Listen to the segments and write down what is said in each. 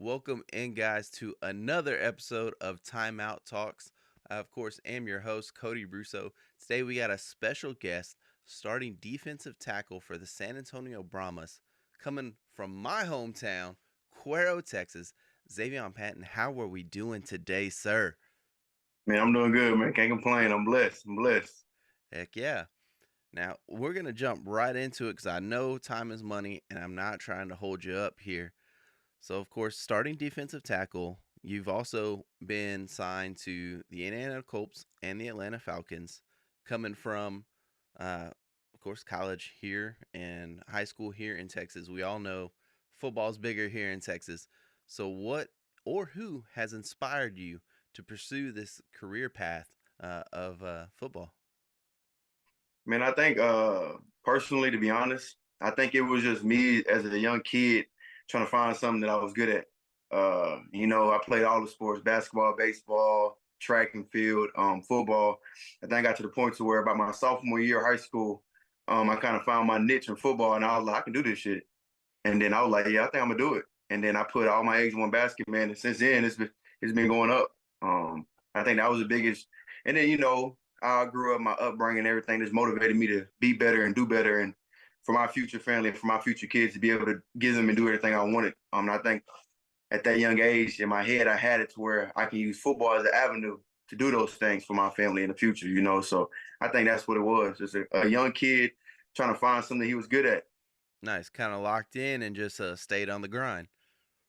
Welcome in, guys, to another episode of Timeout Talks. I, of course, am your host, Cody Brusso. Today, we got a special guest, starting defensive tackle for the San Antonio Brahmas, coming from my hometown, Cuero, Texas. Caeveon Patton, how are we doing today, sir? Man, I'm doing good, man. Can't complain. I'm blessed. I'm blessed. Heck yeah. Now, we're going to jump right into it because I know time is money and I'm not trying to hold you up here. So, of course, starting defensive tackle, you've also been signed to the Indiana Colts and the Atlanta Falcons, coming from, of course, college here and high school here in Texas. We all know football's bigger here in Texas. So, what or who has inspired you to pursue this career path of football? Man, I think personally, to be honest, I think it was just me as a young kid trying to find something that I was good at. I played all the sports, basketball, baseball, track and field, football. I think I got to the point to where about my sophomore year of high school, I kind of found my niche in football and I was like, I can do this shit. And then I was like, yeah, I think I'm gonna do it. And then I put all my eggs in one basket, man. And since then, it's been going up. I think that was the biggest. And then I grew up, my upbringing, everything that's motivated me to be better and do better, and for my future family and for my future kids to be able to give them and do everything I wanted. And I think at that young age, in my head, I had it to where I can use football as an avenue to do those things for my family in the future. So I think that's what it was. Just a young kid trying to find something he was good at. Nice, kind of locked in and just stayed on the grind.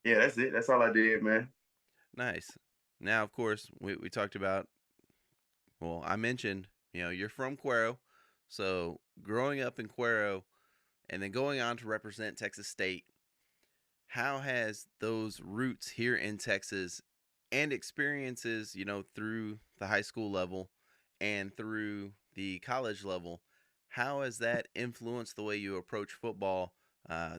Yeah, that's it. That's all I did, man. Nice. Now, of course, we talked about, well, I mentioned, you're from Cuero. So growing up in Cuero and then going on to represent Texas State, how has those roots here in Texas and experiences, through the high school level and through the college level, how has that influenced the way you approach football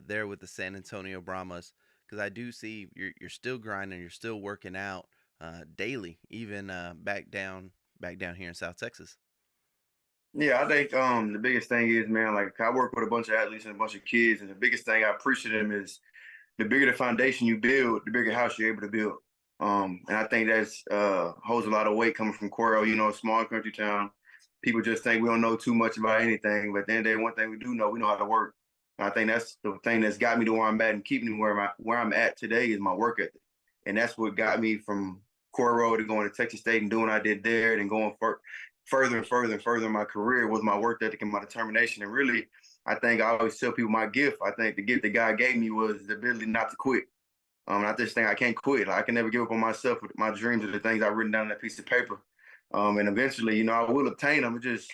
there with the San Antonio Brahmas? Because I do see you're still grinding, you're still working out daily, even back down here in South Texas. Yeah, I think the biggest thing is, man, like I work with a bunch of athletes and a bunch of kids, and the biggest thing I appreciate them is the bigger the foundation you build, the bigger house you're able to build. And I think that's holds a lot of weight coming from Cuero, a small country town. People just think we don't know too much about anything, but at the end of the day, one thing we know how to work. And I think that's the thing that's got me to where I'm at and keeping me where I'm at today is my work ethic. And that's what got me from Cuero to going to Texas State and doing what I did there and going further and further and further in my career was my work ethic and my determination. And really, I think I always tell people my gift. I think the gift that God gave me was the ability not to quit. I just think I can't quit. Like, I can never give up on myself with my dreams or the things I've written down on that piece of paper. And eventually, I will obtain them. It just,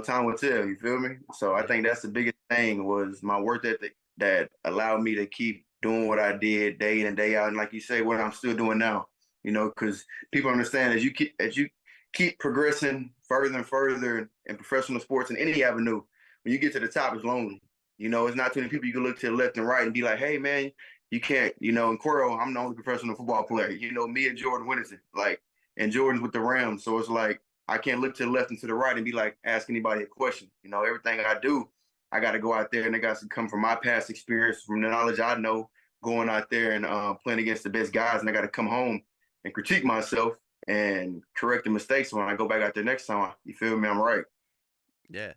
time will tell. You feel me? So I Yeah. think that's the biggest thing was my work ethic that allowed me to keep doing what I did day in and day out. And like you say, what I'm still doing now. Because people understand as you keep progressing further and further in professional sports in any avenue, when you get to the top, it's lonely. It's not too many people you can look to the left and right and be like, hey, man, you can't, in Cuero, I'm the only professional football player. Me and Jordan Winterson, and Jordan's with the Rams. So it's like, I can't look to the left and to the right and be like, ask anybody a question. Everything I do, I got to go out there and it got to come from my past experience, from the knowledge I know, going out there and playing against the best guys. And I got to come home and critique myself and correct the mistakes when I go back out there next time. You feel me? I'm right. Yeah.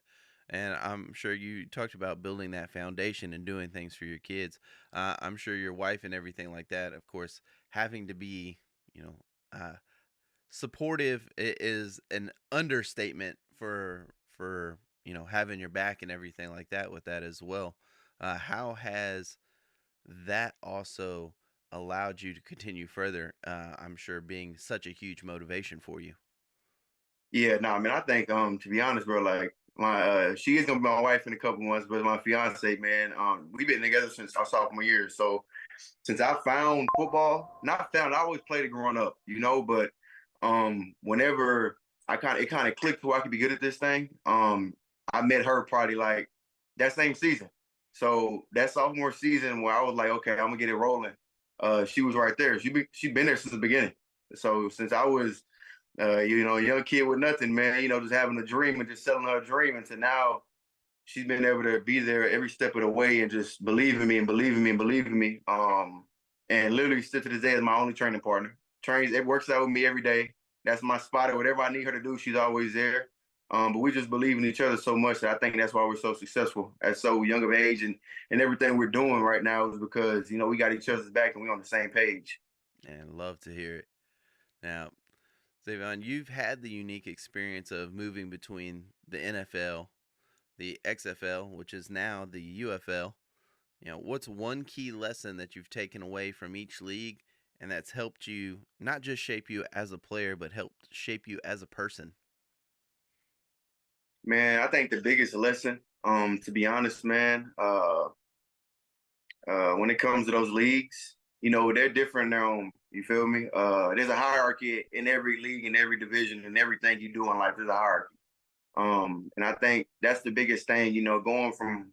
And I'm sure you talked about building that foundation and doing things for your kids. I'm sure your wife and everything like that, of course, having to be, you know, uh, supportive is an understatement for having your back and everything like that with that as well. How has that also allowed you to continue further? I'm sure being such a huge motivation for you. Yeah, no, I mean, I think, to be honest, bro, like my she is gonna be my wife in a couple months, but my fiance, man, we've been together since our sophomore year. So since I found football, not found, I always played it growing up, but whenever it kind of clicked who I could be good at this thing, I met her probably like that same season. So that sophomore season where I was like, okay, I'm gonna get it rolling. She was right there. She'd been there since the beginning. So since I was a young kid with nothing, man, just having a dream and just selling her a dream. And to now she's been able to be there every step of the way and just believe in me and believe in me and believe in me. and literally still to this day is my only training partner. Trains, it works out with me every day. That's my spotter. Whatever I need her to do, she's always there. But we just believe in each other so much that I think that's why we're so successful at so young of age, and everything we're doing right now is because we got each other's back and we're on the same page. And love to hear it. Now, Caeveon, you've had the unique experience of moving between the NFL, the XFL, which is now the UFL. What's one key lesson that you've taken away from each league and that's helped you not just shape you as a player, but helped shape you as a person? Man, I think the biggest lesson, to be honest, man, when it comes to those leagues, they're different in their own. You feel me? There's a hierarchy in every league, in every division, and everything you do in life. There's a hierarchy. And I think that's the biggest thing, going from,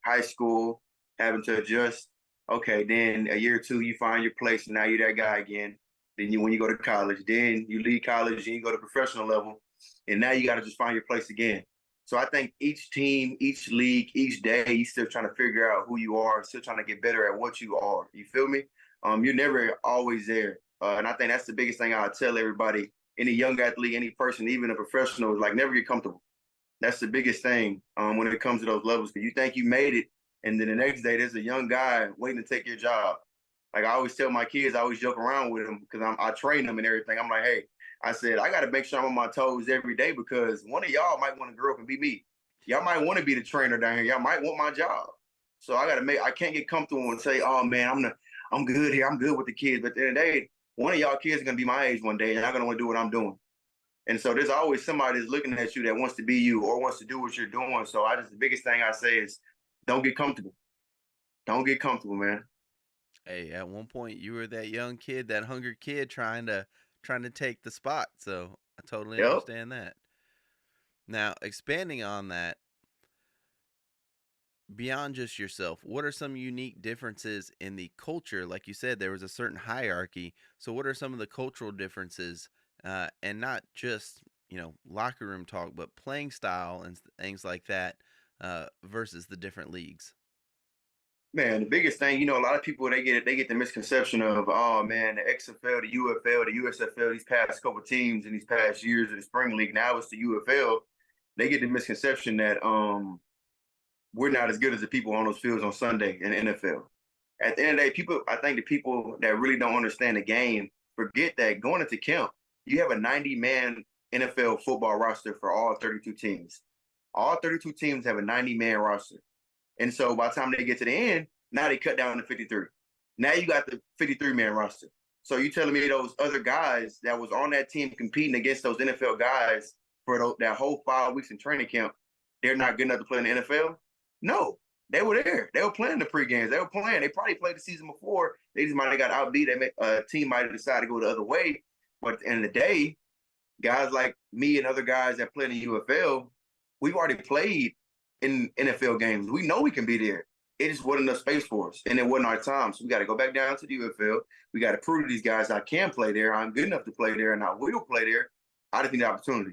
high school, having to adjust. Okay, then a year or two, you find your place, and now you're that guy again. Then when you go to college, then you leave college and you go to professional level, and now you got to just find your place again. So I think each team, each league, each day, you're still trying to figure out who you are, still trying to get better at what you are. You feel me? You're never always there. And I think that's the biggest thing I tell everybody, any young athlete, any person, even a professional, is like never get comfortable. That's the biggest thing when it comes to those levels. Because you think you made it, and then the next day there's a young guy waiting to take your job. Like I always tell my kids, I always joke around with them because I train them and everything. I'm like, hey, I said, I got to make sure I'm on my toes every day because one of y'all might want to grow up and be me. Y'all might want to be the trainer down here. Y'all might want my job. So I can't get comfortable and say, oh man, I'm good here. I'm good with the kids. But at the end of the day, one of y'all kids is going to be my age one day and y'all going to want to do what I'm doing. And so there's always somebody that's looking at you that wants to be you or wants to do what you're doing. So the biggest thing I say is don't get comfortable. Don't get comfortable, man. Hey, at one point you were that young kid, that hungry kid trying to take the spot. So I totally Yep. understand that. Now, expanding on that, beyond just yourself, what are some unique differences in the culture? Like you said, there was a certain hierarchy. So, what are some of the cultural differences, and not just locker room talk, but playing style and things like that, versus the different leagues? Man, the biggest thing, a lot of people they get the misconception of, oh man, the XFL, the UFL, the USFL, these past couple teams in these past years of the spring league. Now it's the UFL. They get the misconception that we're not as good as the people on those fields on Sunday in the NFL. At the end of the day, I think the people that really don't understand the game forget that going into camp, you have a 90-man NFL football roster for all 32 teams. All 32 teams have a 90-man roster. And so by the time they get to the end, now they cut down to 53. Now you got the 53-man roster. So you telling me those other guys that was on that team competing against those NFL guys for that whole 5 weeks in training camp, they're not good enough to play in the NFL? No, they were there. They were playing the pre-games. They were playing. They probably played the season before. They just might have got outbeat. A team might have decided to go the other way. But at the end of the day, guys like me and other guys that play in the UFL, we've already played in NFL games. We know we can be there. It just wasn't enough space for us, and it wasn't our time. So we got to go back down to the UFL. We got to prove to these guys I can play there. I'm good enough to play there, and I will play there. I just need the opportunity.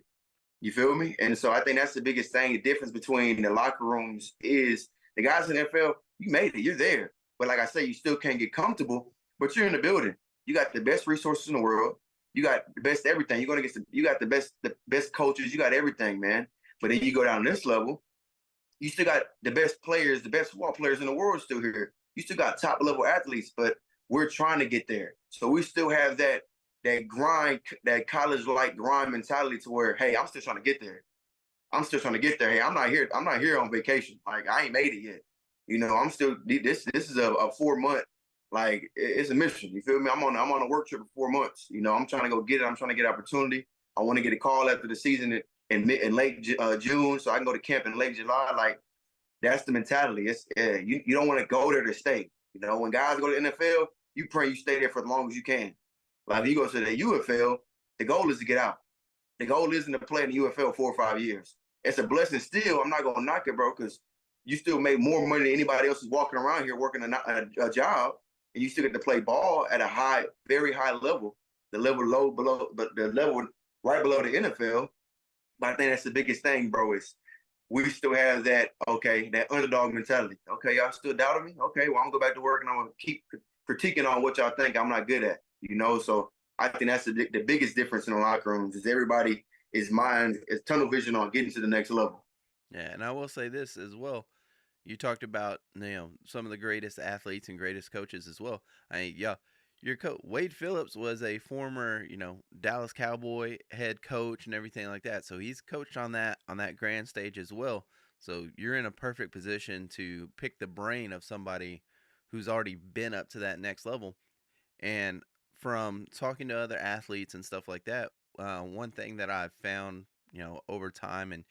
You feel me? And so I think that's the biggest thing. The difference between the locker rooms is the guys in the NFL, you made it. You're there. But like I say, you still can't get comfortable, but you're in the building. You got the best resources in the world. You got the best everything. You got the best coaches. You got everything, man. But then you go down this level, you still got the best players, the best football players in the world still here. You still got top level athletes, but we're trying to get there. So we still have that grind, that college-like grind mentality to where, hey, I'm still trying to get there. I'm still trying to get there. Hey, I'm not here on vacation. Like I ain't made it yet. I'm still this is a 4 month, like it's a mission. You feel me? I'm on a work trip for 4 months. I'm trying to go get it. I'm trying to get opportunity. I want to get a call after the season in late June, so I can go to camp in late July. Like that's the mentality. It's you don't want to go there to stay. When guys go to the NFL, you pray you stay there for as long as you can. Like if you go to the UFL, the goal is to get out. The goal isn't to play in the UFL 4 or 5 years. It's a blessing still. I'm not gonna knock it, bro, because you still make more money than anybody else is walking around here working a job, and you still get to play ball at a very high level. The level low below, but the level right below the NFL. But I think that's the biggest thing, bro, is we still have that underdog mentality. Okay, y'all still doubting me? Okay, well, I'm gonna go back to work and I'm gonna critiquing on what y'all think I'm not good at. So I think that's the biggest difference in the locker rooms is everybody is tunnel vision on getting to the next level. Yeah, and I will say this as well. You talked about some of the greatest athletes and greatest coaches as well. I mean, yeah, your coach Wade Phillips was a former Dallas Cowboy head coach and everything like that. So he's coached on that grand stage as well. So you're in a perfect position to pick the brain of somebody who's already been up to that next level. And from talking to other athletes and stuff like that, one thing that I've found over time, and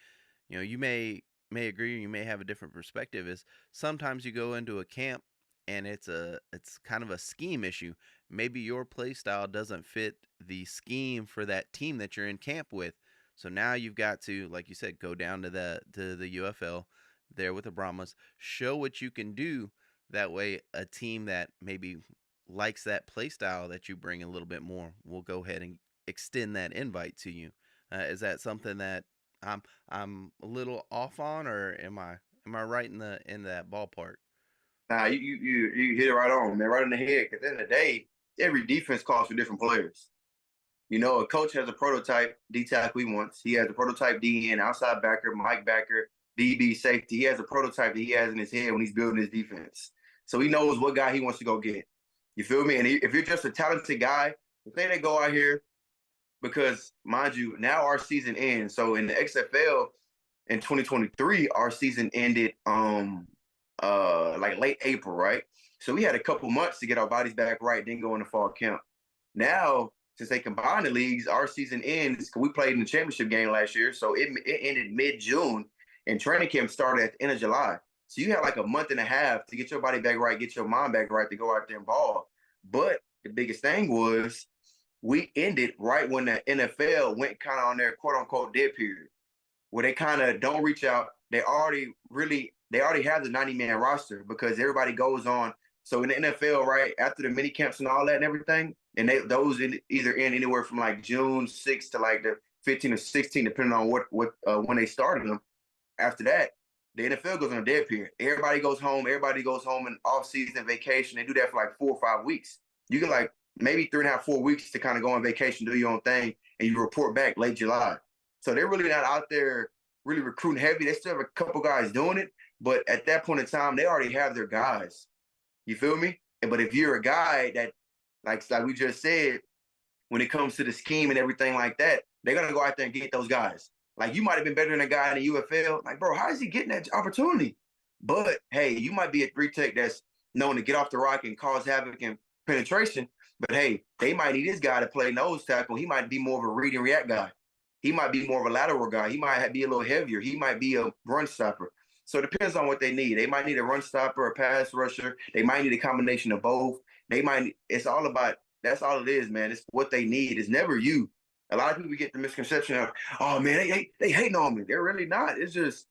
you may agree, you may have a different perspective, is sometimes you go into a camp and it's kind of a scheme issue. Maybe your play style doesn't fit the scheme for that team that you're in camp with. So now you've got to, like you said, go down to the UFL there with the Brahmas, show what you can do. That way a team that maybe likes that play style that you bring a little bit more will go ahead and extend that invite to you. Is that something that I'm a little off on, or am I right in that ballpark? Nah, you hit it right on, man, right in the head. Because at the end of the day, every defense calls for different players. A coach has a prototype D tackle he wants. He has a prototype DN, outside backer, Mike backer, DB safety. He has a prototype that he has in his head when he's building his defense. So he knows what guy he wants to go get. You feel me? And if you're just a talented guy, the thing they go out here, because mind you, now our season ends. So in the XFL in 2023, our season ended like late April, right? So we had a couple months to get our bodies back right, then go into fall camp. Now, since they combined the leagues, our season ends. We played in the championship game last year, so it ended mid-June, and training camp started at the end of July. So you had like a month and a half to get your body back right, get your mind back right to go out there and ball. But the biggest thing was we ended right when the NFL went kind of on their quote unquote dead period, where they kind of don't reach out. They already have the 90-man roster because everybody goes on. So in the NFL, right after the mini camps and all that and everything, and those either end anywhere from like June 6th to like the 15 or 16, depending on what when they started them. After that, the NFL goes on a dead period. Everybody goes home. Everybody goes home in off-season vacation. They do that for like 4 or 5 weeks. You get like maybe 3.5, 4 weeks to kind of go on vacation, do your own thing, and you report back late July. So they're really not out there really recruiting heavy. They still have a couple guys doing it, but at that point in time, they already have their guys. You feel me? But if you're a guy that, like we just said, when it comes to the scheme and everything like that, they're gonna go out there and get those guys. Like you might have been better than a guy in the UFL. Like, bro, how is he getting that opportunity? But hey, you might be a three tech that's known to get off the rock and cause havoc and penetration. But hey, they might need this guy to play nose tackle. He might be more of a read and react guy. He might be more of a lateral guy. He might be a little heavier. He might be a run stopper. So it depends on what they need. They might need a run stopper, a pass rusher. They might need a combination of both. It's all about, that's all it is, man. It's what they need. It's never you. A lot of people get the misconception of, oh man, they hating on me. They're really not. It's just,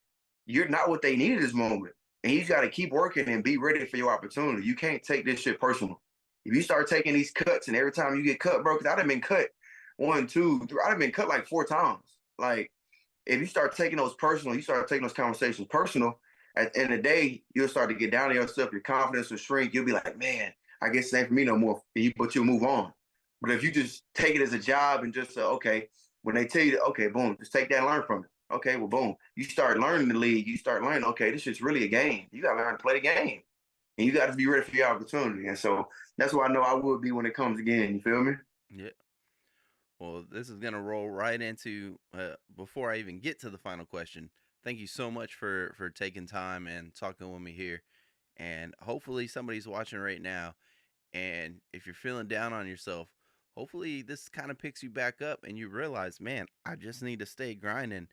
you're not what they need at this moment. And you got to keep working and be ready for your opportunity. You can't take this shit personal. If you start taking these cuts and every time you get cut, bro, because I'd have been cut 1, 2, 3, I'd have been cut like 4 times. Like, if you start taking those personal, you start taking those conversations personal, at the end of the day, you'll start to get down on yourself. Your confidence will shrink. You'll be like, man, I guess it ain't for me no more. But you'll move on. But if you just take it as a job and just say, okay, when they tell you, okay, boom, just take that and learn from it. Okay, well, boom. You start learning the league. You start learning, okay, this shit's really a game. You got to learn to play the game. And you got to be ready for your opportunity. And so that's what I know I would be when it comes again. You feel me? Yeah. Well, this is gonna roll right into before I even get to the final question. Thank you so much for taking time and talking with me here. And hopefully somebody's watching right now. And if you're feeling down on yourself, hopefully this kind of picks you back up and you realize, man, I just need to stay grinding,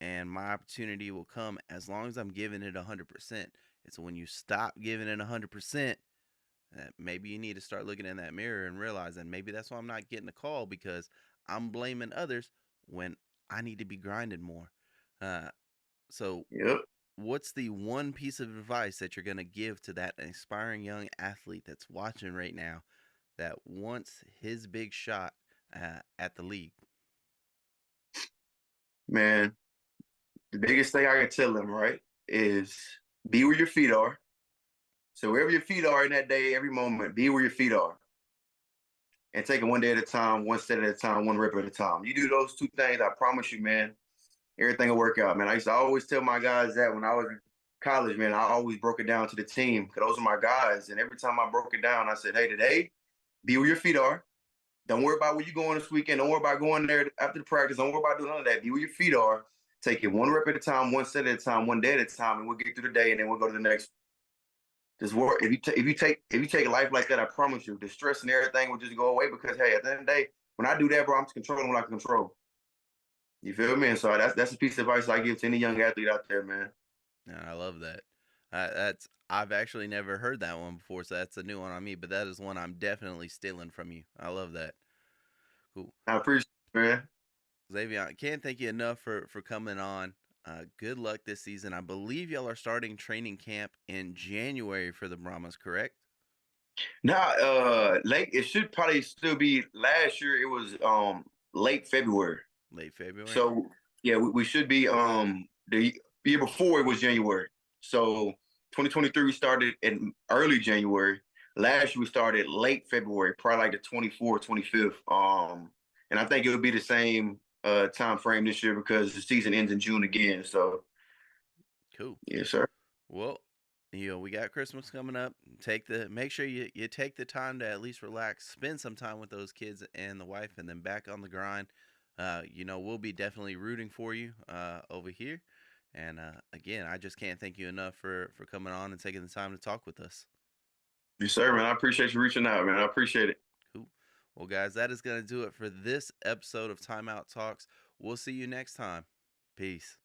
and my opportunity will come as long as I'm giving it 100%. It's when you stop giving it 100%, maybe you need to start looking in that mirror and realizing maybe that's why I'm not getting a call, because I'm blaming others when I need to be grinding more. Uh, so, Yep. what's the one piece of advice that you're going to give to that aspiring young athlete that's watching right now that wants his big shot at the league? Man, the biggest thing I can tell them, right, is be where your feet are. So wherever your feet are in that day, every moment, be where your feet are. And take it one day at a time, one step at a time, one rep at a time. You do those two things, I promise you, man, everything will work out, man. I used to always tell my guys that when I was in college, man, I always broke it down to the team because those are my guys. And every time I broke it down, I said, hey, today, be where your feet are. Don't worry about where you're going this weekend. Don't worry about going there after the practice. Don't worry about doing none of that. Be where your feet are. Take it one rep at a time, one set at a time, one day at a time, and we'll get through the day, and then we'll go to the next. Just work. If you take life like that, I promise you, the stress and everything will just go away because hey, at the end of the day, when I do that, bro, I'm controlling what I can control. You feel me? And so that's a piece of advice I give to any young athlete out there, man. Yeah, I love that. I've actually never heard that one before, so that's a new one on me. But that is one I'm definitely stealing from you. I love that. Cool. I appreciate it, man. Xavier, I can't thank you enough for coming on. Good luck this season. I believe y'all are starting training camp in January for the Brahmas, correct? Now, late. It should probably still be. Last year, it was late February. Late February. So yeah, we should be the year before it was January. So 2023 we started in early January. Last year we started late February, probably like the 24th, 25th. And I think it'll be the same time frame this year because the season ends in June again. So Cool. yes, sir. Well, we got Christmas coming up. Make sure you take the time to at least relax, spend some time with those kids and the wife, and then back on the grind. We'll be definitely rooting for you over here. And again, I just can't thank you enough for coming on and taking the time to talk with us. Yes, sir, man. I appreciate you reaching out, man. I appreciate it. Cool. Well, guys, that is going to do it for this episode of Timeout Talks. We'll see you next time. Peace.